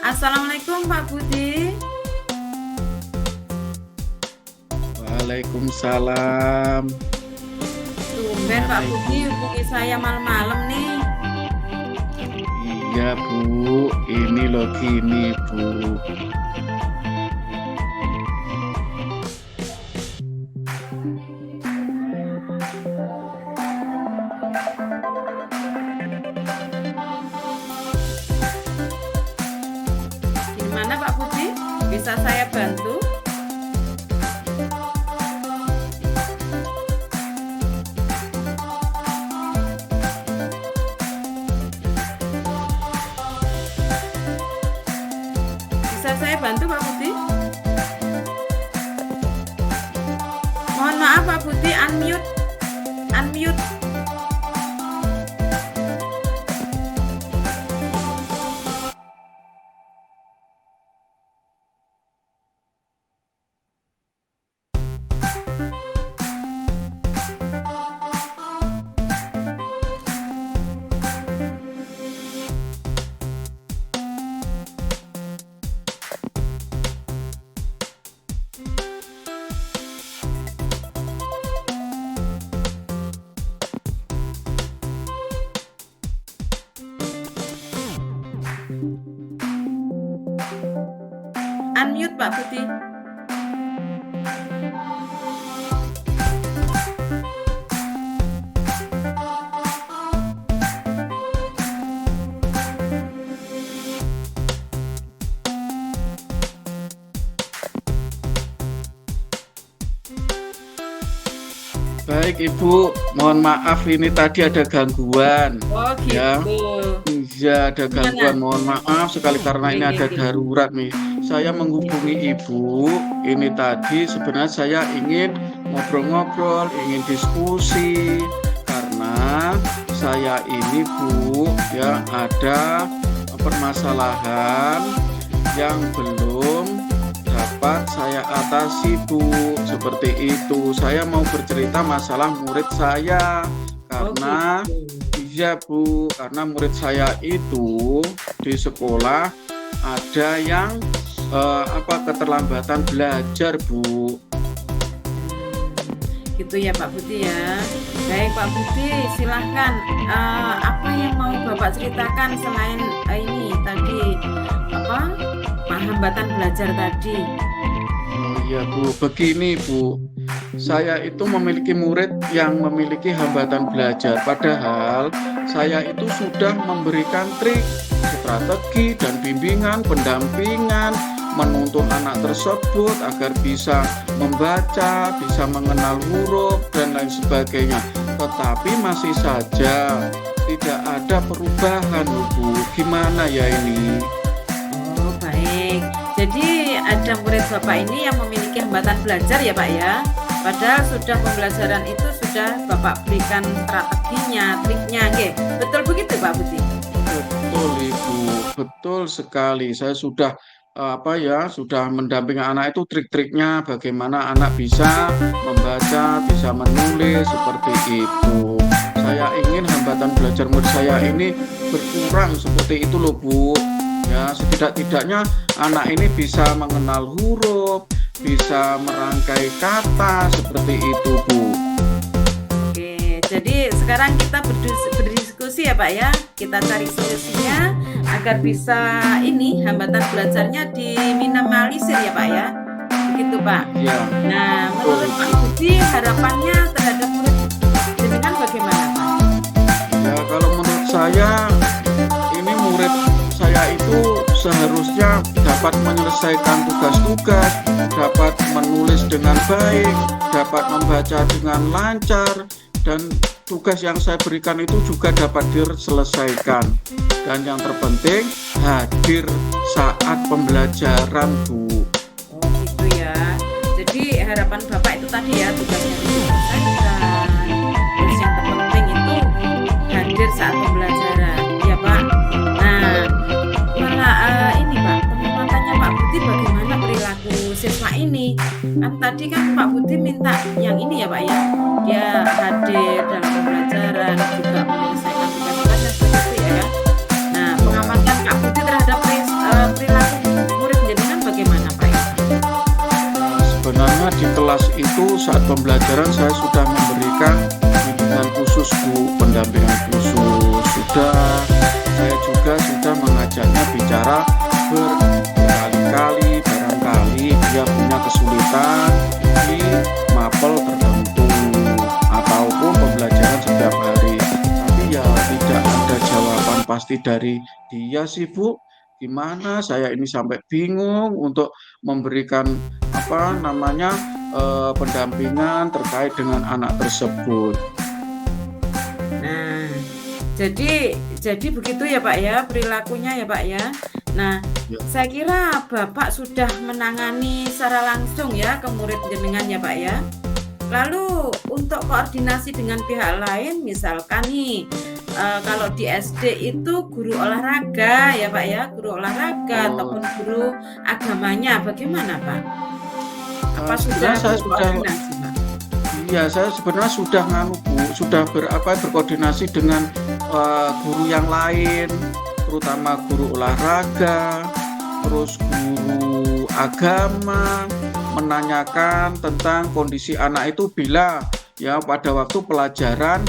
Assalamualaikum Pak Budi. Waalaikumsalam. Tumben Pak Gimana Budi Ibu? hubungi saya malam-malam nih. Iya Bu, ini loh gini Bu. Gimana Pak Budi? Bisa saya bantu? Bisa saya bantu Pak Budi? Mohon maaf Pak Budi, unmute. Unmute. Unmute Pak Budi. Baik Ibu, mohon maaf ini tadi ada gangguan. Oh Ya, gitu. iya ada gangguan. Gimana? Mohon maaf sekali karena ini ada Oke. darurat nih. Saya menghubungi Ibu. Ini tadi sebenarnya saya ingin ngobrol-ngobrol, ingin diskusi karena saya ini Bu, ya ada permasalahan yang belum dapat saya atasi Bu, seperti itu. Saya mau bercerita masalah murid saya Oh karena gitu. iya Bu, karena murid saya itu di sekolah ada yang keterlambatan belajar Bu. Gitu ya Pak Budi ya. Baik Pak Budi, silahkan. Apa yang mau Bapak ceritakan selain ini tadi apa hambatan belajar tadi? Oh iya Bu, begini Bu. Saya itu memiliki murid yang memiliki hambatan belajar, padahal saya itu sudah memberikan trik, strategi, dan bimbingan, pendampingan, menuntun anak tersebut agar bisa membaca, bisa mengenal huruf, dan lain sebagainya. Tetapi masih saja tidak ada perubahan, Bu. Gimana ya ini? Oh baik. Jadi ada murid Bapak ini yang memiliki hambatan belajar ya Pak ya. Padahal sudah pembelajaran itu sudah Bapak berikan strateginya, triknya, nggih. Betul begitu Pak Budi? Betul Ibu, betul sekali. Saya sudah sudah mendampingi anak itu trik-triknya bagaimana anak bisa membaca, bisa menulis seperti itu. Saya ingin hambatan belajar murid saya ini berkurang seperti itu loh Bu. Ya, setidak-tidaknya anak ini bisa mengenal huruf, bisa merangkai kata seperti itu Bu. Oke, jadi sekarang kita berdiskusi ya Pak ya. Kita cari solusinya agar bisa ini hambatan belajarnya diminimalisir ya Pak ya. Begitu Pak. Ya, Nah, menurut Pak betul. Budi harapannya terhadap murid jenengan bagaimana Pak? Ya, kalau menurut saya ini murid saya itu seharusnya dapat menyelesaikan tugas-tugas, dapat menulis dengan baik, dapat membaca dengan lancar, dan tugas yang saya berikan itu juga dapat diselesaikan. Dan yang terpenting, hadir saat pembelajaran, Bu. Oh gitu ya. Jadi harapan Bapak itu tadi ya tugasnya diselesaikan. Terus yang terpenting itu hadir saat pembelajaran, ya Pak. Nah, malah ini Pak, penguatannya Pak Budi bagaimana perilaku siswa ini? Kan tadi kan Pak Budi minta yang ini ya Pak ya, dia hadir dalam pembelajaran juga menyelesaikan tugas-tugasnya seperti itu ya. Nah, pengamatan Pak Budi terhadap perilaku di kelas itu saat pembelajaran saya sudah memberikan bimbingan khusus Bu, pendampingan khusus. Saya juga sudah mengajaknya bicara berkali-kali, barangkali dia punya kesulitan di mapel tertentu ataupun pembelajaran setiap hari. Tapi ya tidak ada jawaban pasti dari dia sih Bu. Gimana saya ini sampai bingung untuk memberikan pendampingan terkait dengan anak tersebut. Nah, jadi begitu ya Pak ya perilakunya ya Pak ya. Nah, Ya. saya kira Bapak sudah menangani secara langsung ya ke murid jenengan ya Pak ya. Lalu untuk koordinasi dengan pihak lain, misalkan nih kalau di SD itu guru olahraga ya Pak ya, guru olahraga ataupun guru agamanya, bagaimana Pak? Apa sudah Sebenarnya saya sudah berkoordinasi Pak? Iya, saya sebenarnya sudah Bu, sudah berkoordinasi dengan guru yang lain, terutama guru olahraga, terus guru agama, menanyakan tentang kondisi anak itu bila ya pada waktu pelajaran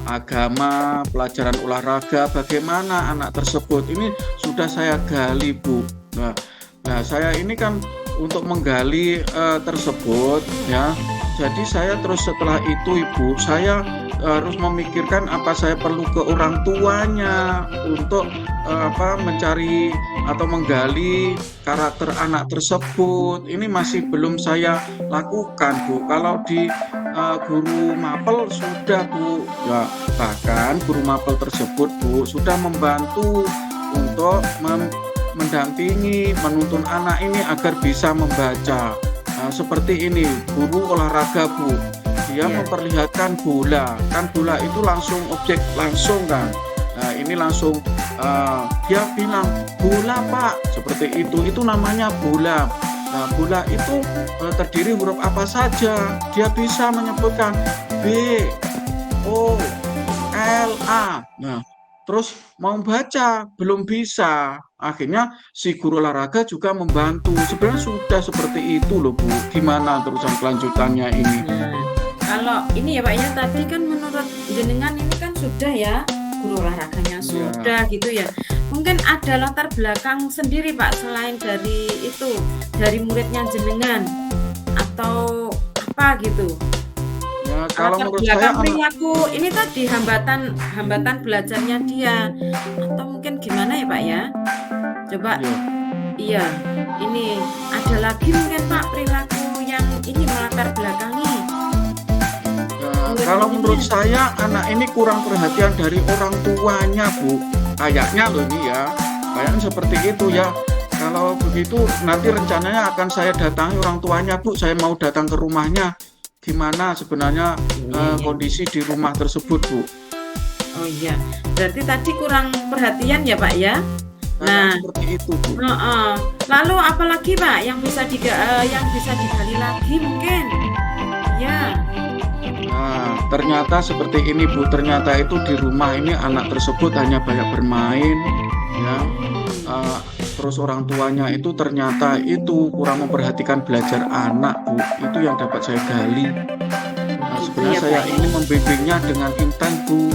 agama, pelajaran olahraga, bagaimana anak tersebut. Ini sudah saya gali Bu. Nah, saya ini kan untuk menggali tersebut ya. Jadi saya terus setelah itu Ibu, saya harus memikirkan apa saya perlu ke orang tuanya untuk mencari atau menggali karakter anak tersebut. Ini masih belum saya lakukan Bu. Kalau di guru mapel sudah Bu, ya bahkan guru mapel tersebut Bu sudah membantu untuk mendampingi, menuntun anak ini agar bisa membaca. Seperti ini, guru olahraga Bu, dia memperlihatkan bola, kan bola itu langsung objek langsung kan. Nah, ini langsung dia bilang bola Pak, seperti itu namanya bola. Nah, bola itu terdiri huruf apa saja, dia bisa menyebutkan B, O, L, A. Nah, terus mau baca belum bisa. Akhirnya si guru olahraga juga membantu. Sebenarnya sudah seperti itu loh Bu. Gimana terusan kelanjutannya ini? Nah, kalau ini ya Pak ya, tadi kan menurut jenengan ini kan sudah ya guru olahraganya sudah gitu ya. Mungkin ada latar belakang sendiri Pak selain dari itu, dari muridnya jenengan atau apa gitu. Ya, kalau Latar menurut belakang saya perilaku ini tadi hambatan belajarnya dia atau mungkin gimana ya Pak ya? Coba iya, ini ada lagi mungkin Pak perilaku yang ini melatar belakangi. kalau menurut saya anak ini kurang perhatian dari orang tuanya Bu. Kayaknya loh ini ya, kayaknya seperti itu ya. Kalau begitu nanti rencananya akan saya datangi orang tuanya Bu. Saya mau datang ke rumahnya. Gimana sebenarnya kondisi di rumah tersebut Bu? Oh iya, berarti tadi kurang perhatian ya Pak ya? Nah, seperti itu Bu. Lalu apalagi Pak yang bisa digali lagi mungkin? Ya. Nah, ternyata seperti ini Bu. Ternyata itu di rumah ini anak tersebut hanya banyak bermain, ya. Terus orang tuanya itu ternyata itu kurang memperhatikan belajar anak Bu. Itu yang dapat saya gali. Nah, sebenarnya saya ingin membimbingnya dengan intens Bu.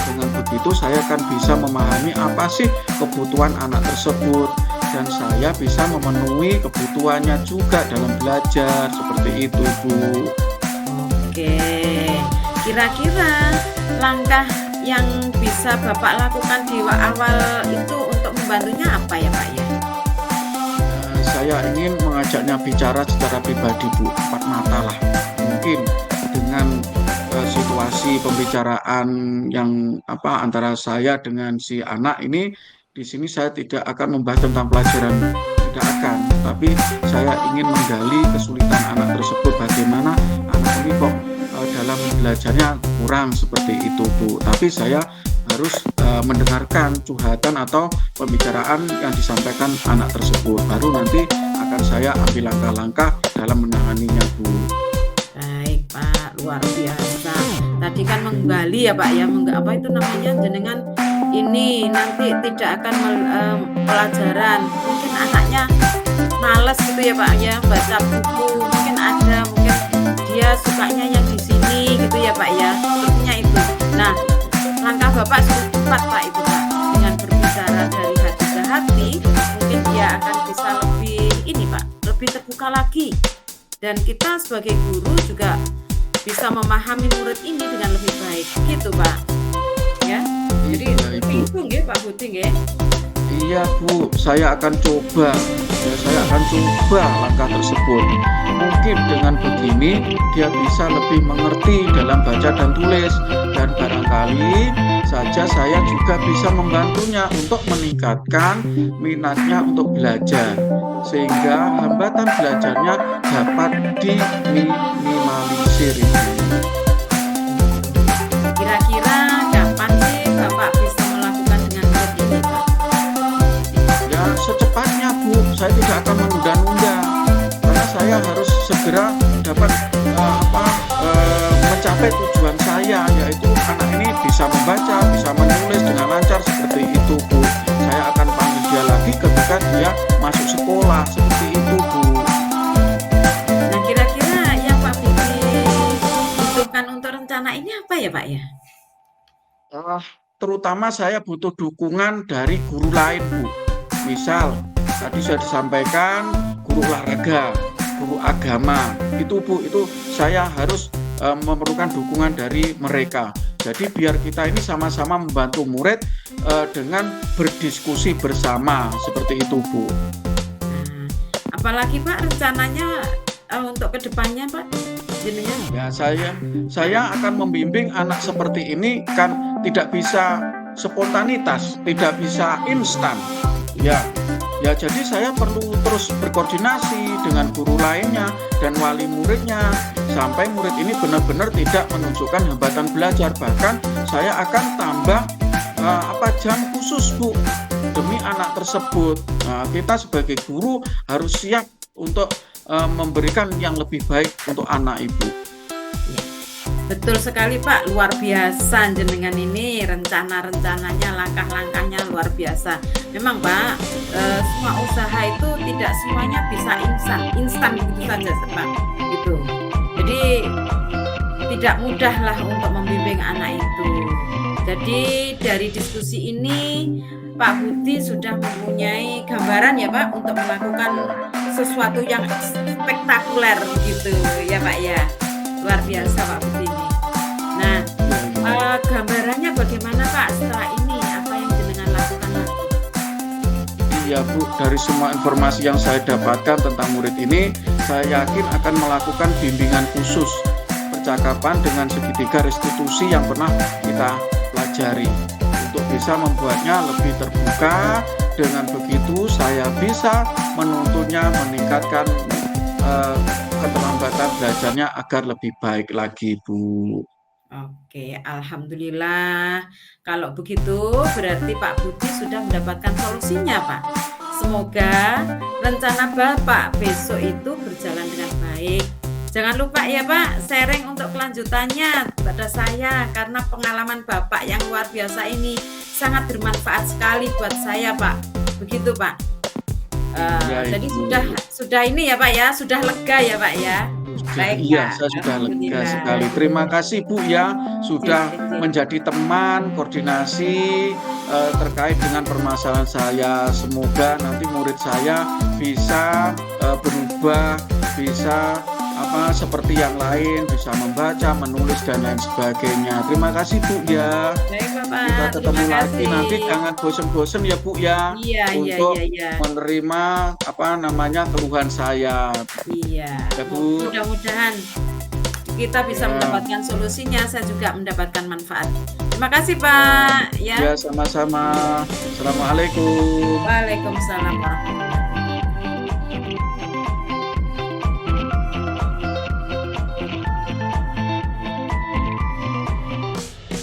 Dengan begitu saya akan bisa memahami apa sih kebutuhan anak tersebut dan saya bisa memenuhi kebutuhannya juga dalam belajar seperti itu Bu. Oke, kira-kira langkah yang bisa Bapak lakukan di awal itu untuk membantunya apa ya Pak ya? Saya ingin mengajaknya bicara secara pribadi Bu, empat mata lah. Mungkin dengan situasi pembicaraan yang antara saya dengan si anak ini, di sini saya tidak akan membahas tentang pelajaran, tidak akan. Tapi saya ingin menggali kesulitan anak tersebut, bagaimana anak ini kok dalam belajarnya kurang seperti itu Bu. Tapi saya harus mendengarkan curhatan atau pembicaraan yang disampaikan anak tersebut. Baru nanti akan saya ambil langkah-langkah dalam menanganinya Bu. Baik Pak, luar biasa. Tadi kan menggali ya Pak ya, apa itu namanya jenengan ini nanti tidak akan pelajaran. Mungkin anaknya males gitu ya Pak ya, baca buku. Mungkin ada dia sukanya yang di sini gitu ya Pak ya, sepertinya itu. Nah, langkah Bapak sudah tepat Pak itu Pak, dengan berbicara dari hati ke hati, mungkin dia akan bisa lebih ini Pak, lebih terbuka lagi. Dan kita sebagai guru juga bisa memahami murid ini dengan lebih baik, gitu Pak. Ya, jadi Iya, Ibu. itu nggih Pak Budi nggih. Iya Bu, saya akan coba. Ya, saya akan coba langkah tersebut. Mungkin dengan begini dia bisa lebih mengerti dalam baca dan tulis, dan barangkali saja saya juga bisa membantunya untuk meningkatkan minatnya untuk belajar, sehingga hambatan belajarnya dapat diminimalisir. Kira-kira kapan sih Bapak bisa melakukan dengan murid ini Pak? Ya secepatnya Bu, saya tidak akan menunda-nunda karena saya harus segera dapat mencapai tujuan saya, yaitu anak ini bisa membaca, bisa menulis dengan lancar seperti itu Bu. Saya akan panggil dia lagi ketika dia masuk sekolah seperti itu Bu. Nah, kira-kira yang Pak Budi butuhkan untuk rencana ini apa ya Pak ya? Terutama saya butuh dukungan dari guru lain Bu. Misal tadi sudah disampaikan guru olahraga, guru agama, itu Bu, itu saya harus memerlukan dukungan dari mereka. Jadi biar kita ini sama-sama membantu murid dengan berdiskusi bersama seperti itu Bu. Nah, apalagi Pak rencananya untuk kedepannya Pak? Jenengan? Ya saya akan membimbing anak seperti ini kan tidak bisa spontanitas, tidak bisa instan. Ya jadi saya perlu terus berkoordinasi dengan guru lainnya dan wali muridnya sampai murid ini benar-benar tidak menunjukkan hambatan belajar. Bahkan saya akan tambah jam khusus Bu demi anak tersebut. Nah, kita sebagai guru harus siap untuk memberikan yang lebih baik untuk anak Ibu. Betul sekali Pak, luar biasa jenengan ini, rencana-rencananya, langkah-langkahnya luar biasa. Memang Pak, semua usaha itu tidak semuanya bisa instan begitu saja Pak. Gitu. Jadi tidak mudah lah untuk membimbing anak itu. Jadi dari diskusi ini Pak Budi sudah mempunyai gambaran ya Pak untuk melakukan sesuatu yang spektakuler gitu ya Pak ya. Luar biasa Pak Budi ini. Nah, gambarannya bagaimana Pak setelah ini? Apa yang jenengan lakukan lagi? Iya Bu, dari semua informasi yang saya dapatkan tentang murid ini, saya yakin akan melakukan bimbingan khusus percakapan dengan segitiga restitusi yang pernah kita pelajari untuk bisa membuatnya lebih terbuka. Dengan begitu saya bisa menuntunnya meningkatkan keterlambatan belajarnya agar lebih baik lagi Bu. Oke, alhamdulillah. Kalau begitu berarti Pak Budi sudah mendapatkan solusinya Pak. Semoga rencana Bapak besok itu berjalan dengan baik. Jangan lupa ya Pak, sharing untuk kelanjutannya pada saya karena pengalaman Bapak yang luar biasa ini sangat bermanfaat sekali buat saya Pak. Begitu Pak. Jadi sudah ini ya Pak ya, sudah lega ya Pak ya. Baik, iya, Pak. saya sudah lega Alhamdulillah. sekali. Terima kasih Bu ya, sudah menjadi teman koordinasi terkait dengan permasalahan saya. Semoga nanti murid saya bisa berubah, bisa seperti yang lain, bisa membaca, menulis dan lain sebagainya. Terima kasih Bu ya. Baik Bapak. Kita ketemu terima lagi kasih. nanti, jangan bosen-bosen ya Bu ya Iya. untuk menerima keluhan saya. Iya. Ya, Bu. Mudah-mudahan kita bisa Ya. mendapatkan solusinya, saya juga mendapatkan manfaat. Terima kasih Pak. Ya sama-sama. Assalamualaikum. Waalaikumsalam warahmatullahi wabarakatuh.